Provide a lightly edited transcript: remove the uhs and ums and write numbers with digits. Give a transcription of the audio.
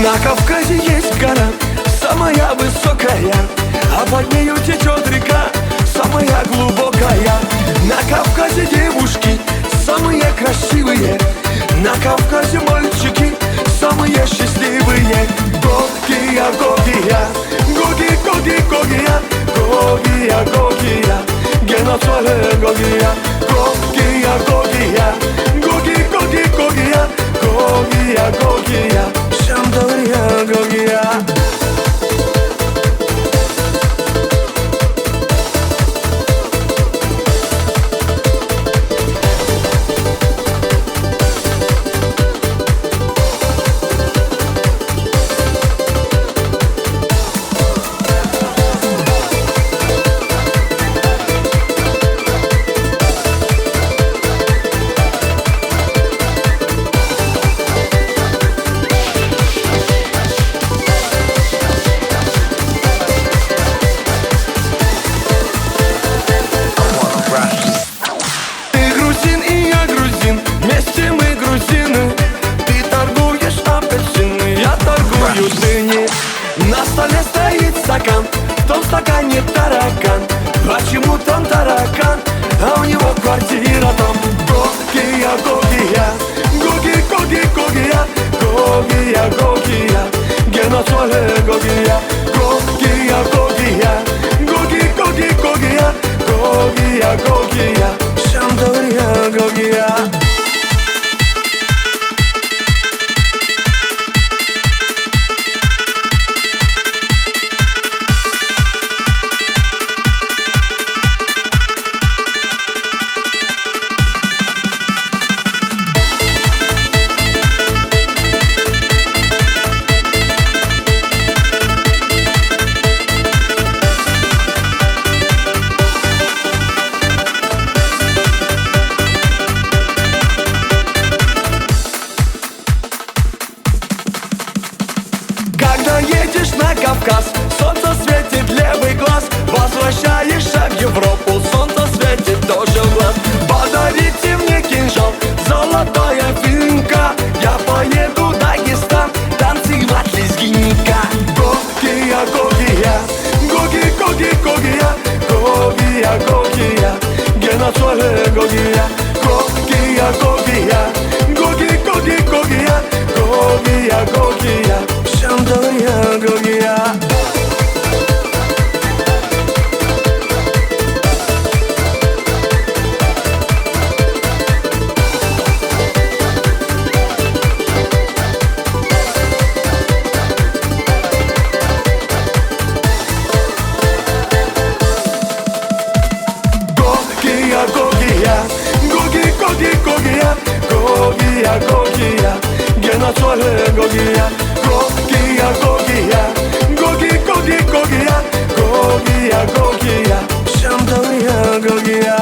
На Кавказе есть гора, самая высокая, а под нею течет река, самая глубокая. На Кавказе девушки самые красивые, на Кавказе мальчики самые счастливые. Гогия, Гогия, Гоги, Гоги, Гогия, Гогия, Гогия, геноцид Гогия. Гогия, Гогия, Гоги, Гоги, Гогия, Гогия, Гогия, Шамдория, Гогия. На столе стоит стакан, в том стакане таракан. Почему там таракан, а у него квартира там? Гогия, Гогия, Гоги, Гоги, Гогия, Гогия, Гогия, геноцид Гогия. Гогия, Гогия, Гоги, Гоги, Гогия, Гогия, Гогия, Шамдория, Гогия. Едешь на Кавказ, солнце светит левый глаз. Возвращаешься в Европу, солнце светит тоже в глаз. Подарите мне кинжал, золотая финка, я поеду в Дагестан танцевать лезгинка. Гогия, Гогия, Гоги, Гоги, Гогия, Гогия, Гогия, геноцид Гогия. Гогия, Гогия, Гоги, Гоги, Гогия, Гогия, Гогия, Шамдория, Гогия. Гогия, Гогия, Гоги, Гоги, Гогия, Гогия, Гогия, геноцид Гогия. Гогия, Гогия, Гоги, Гоги, Гогия, Гогия, Гогия, Шамдория, Гогия.